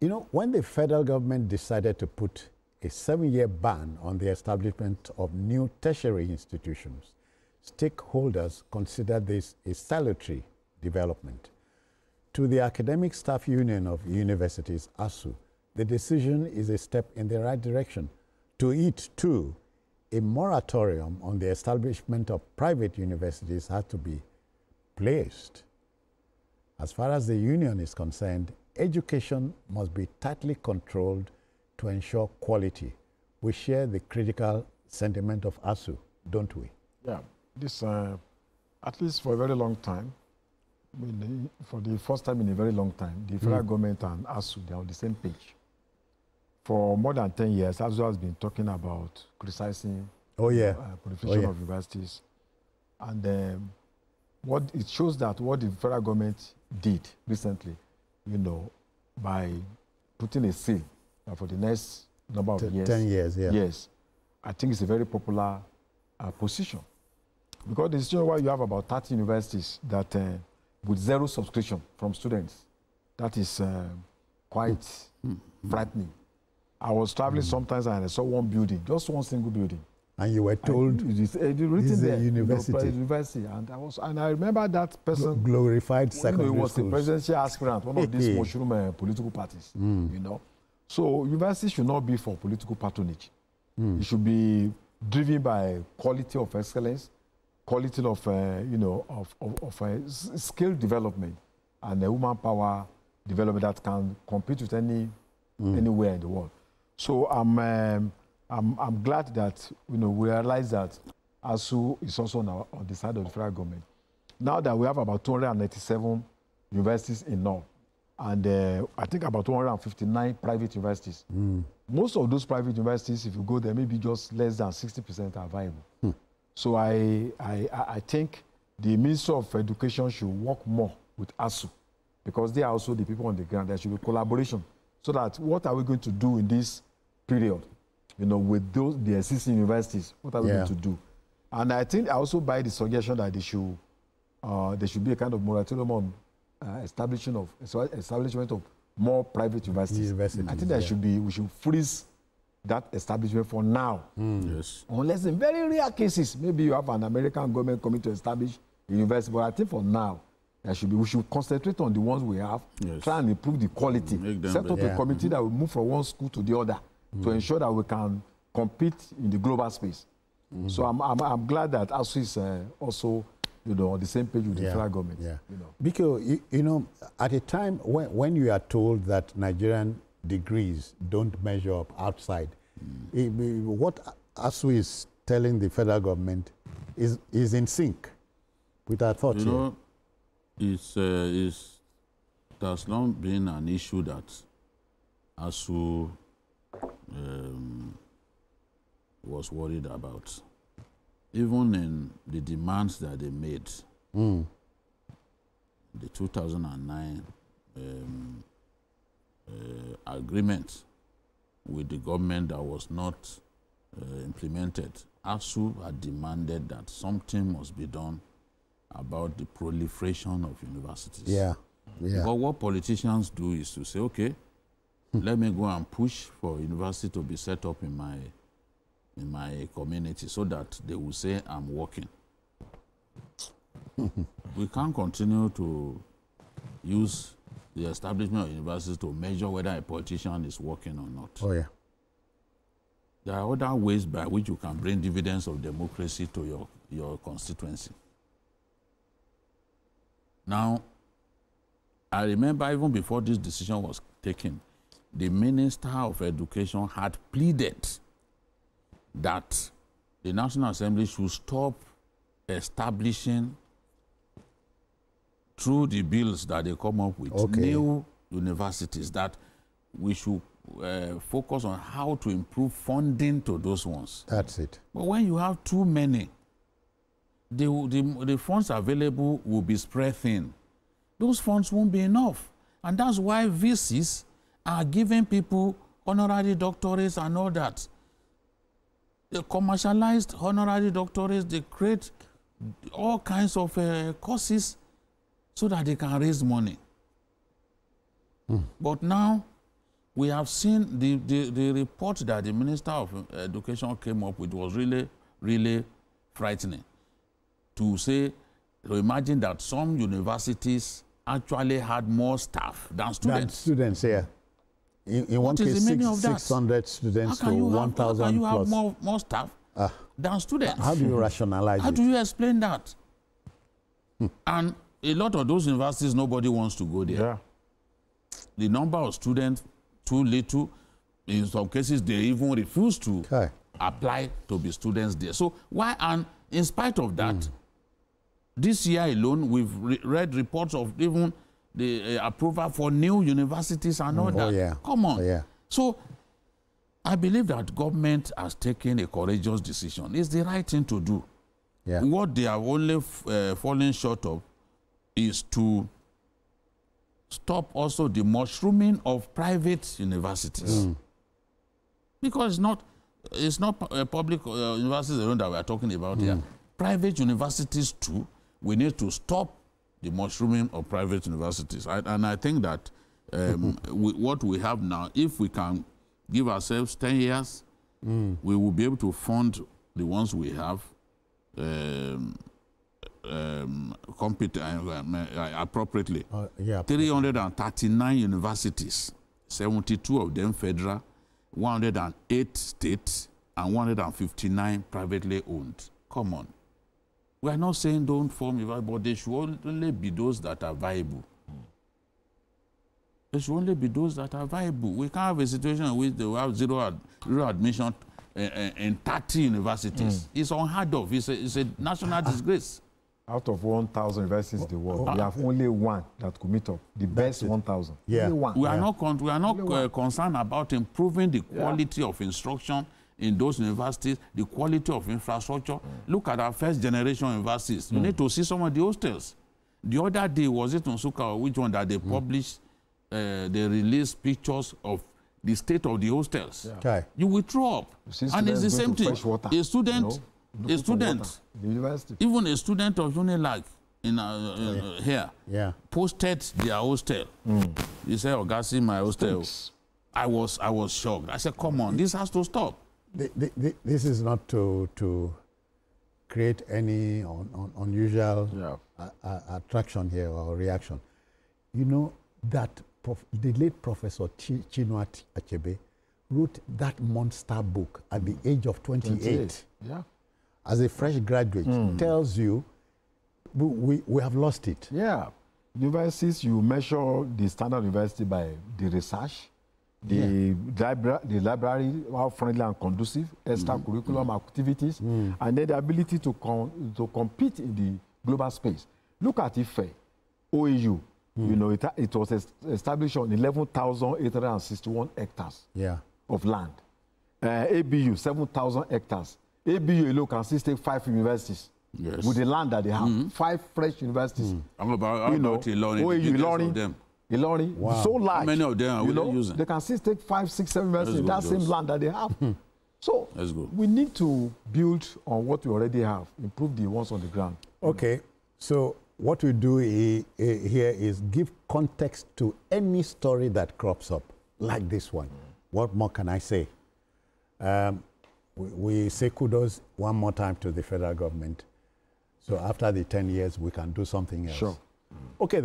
You know, when the federal government decided to put a 7-year ban on the establishment of new tertiary institutions, stakeholders considered this a salutary development. To the Academic Staff Union of Universities, ASUU, the decision is a step in the right direction. To it, too, a moratorium on the establishment of private universities has to be placed. As far as the union is concerned, education must be tightly controlled to ensure quality. We share the critical sentiment of ASUU, don't we? Yeah, this, at least for a very long time, for the first time in a very long time, the federal government and ASUU, they are on the same page. For more than 10 years, ASUU has been talking about criticizing proliferation of universities. And what it shows that what the federal government did recently, you know, by putting a seal for the next number of years. 10 years, yeah. Yes. I think it's a very popular position. Because the situation where you have about 30 universities that with zero subscription from students, that is quite frightening. I was traveling sometimes and I saw one building, just one single building. And you were told it's written there, university. University. And I remember that person glorified secondary he was schools. a presidential aspirant, one of these mushroom political parties. You know, so university should not be for political patronage. It should be driven by quality of excellence, quality of you know of skill development, and human power development that can compete with anywhere in the world. So I'm glad that we realize that ASUU is also on the side of the federal government. Now that we have about 297 universities in all, and I think about 259 private universities. Most of those private universities, if you go there, maybe just less than 60% are viable. So I think the Ministry of Education should work more with ASUU, because they are also the people on the ground. There should be collaboration, so that what are we going to do in this period, with the existing universities? What are we going to do? And I think I also buy the suggestion that there should be a kind of moratorium on establishment of more private universities. I think we should freeze that establishment for now. Yes. Unless in very rare cases, maybe you have an American government coming to establish a university. But I think for now, we should concentrate on the ones we have, try and improve the quality, set up a committee that will move from one school to the other to ensure that we can compete in the global space. So I'm glad that ASUU is also on the same page with the federal government. Because, at a time when you are told that Nigerian degrees don't measure up outside, what ASUU is telling the federal government is in sync with our thoughts here. It has not been an issue that ASUU was worried about. Even in the demands that they made, the 2009 agreement with the government that was not implemented, ASUU had demanded that something must be done about the proliferation of universities. But what politicians do is to say, okay, let me go and push for university to be set up in my community, so that they will say I'm working. We can't continue to use the establishment of universities to measure whether a politician is working or not. There are other ways by which you can bring dividends of democracy to your constituency. Now, I remember even before this decision was taken, the Minister of Education had pleaded that the National Assembly should stop establishing, through the bills that they come up with, new universities, that we should focus on how to improve funding to those ones. That's it. But when you have too many, the funds available will be spread thin. Those funds won't be enough. And that's why VCs are giving people honorary doctorates and all that. They commercialized honorary doctorates, they create all kinds of courses so that they can raise money. But now, We have seen the report that the Minister of Education came up with was really, really frightening. To imagine that some universities actually had more staff than students. Than students, yeah. In one case, 600 students to 1,000 plus. How can you have more staff than students? How do you rationalize it? How do you explain that? And a lot of those universities, nobody wants to go there. Yeah. The number of students, too little. In some cases, they even refuse to apply to be students there. So why, and in spite of that, this year alone, we've read reports of even the approval for new universities and all that. Yeah. Come on. Oh, yeah. So I believe that government has taken a courageous decision. It's the right thing to do. Yeah. What they are only falling short of is to stop also the mushrooming of private universities. Because it's not public universities alone that we are talking about here. Private universities too, we need to stop the mushrooming of private universities. And I think that what we have now, if we can give ourselves 10 years, we will be able to fund the ones we have appropriately. 339 universities, 72 of them federal, 108 states, and 159 privately owned. Come on. We are not saying don't form universities, but they should only be those that are viable. They should only be those that are viable. We can't have a situation in which they will have zero admission in 30 universities. It's unheard of. It's a national disgrace. Out of 1,000 universities in the world, we have only one that could meet up. The best 1,000. Yeah. Only one. We are not concerned about improving the quality of instruction in those universities, the quality of infrastructure. Look at our first generation universities. You need to see some of the hostels. The other day, was it on Suka or which one that they published, they released pictures of the state of the hostels. Okay. You will throw up. And it's the same thing. A student, even a student of Unilag here posted their hostel. He said, "Oh, God, see my hostel." I was shocked. I said, "Come on, this has to stop." This is not to create any unusual attraction here or reaction. You know that the late Professor Chinua Achebe wrote that monster book at the age of 28. Yeah. As a fresh graduate, tells you we have lost it. Yeah. Universities, you measure the standard university by the research, the library, how friendly and conducive, extracurriculum activities, and then the ability to compete in the global space. Look at IFE, OAU. You know, it was established on 11,861 hectares of land. ABU, 7,000 hectares. ABU alone can still take 5 universities with the land that they have. 5 fresh universities. How about Ilorin? Ilorin, wow. So large. How many of them are we using? They can still take 5, 6, 7 universities in that same land that they have. So we need to build on what we already have, improve the ones on the ground. Okay, so what we do here is give context to any story that crops up, like this one. What more can I say? We say kudos one more time to the federal government. So after the 10 years, we can do something else. Sure. Okay, then.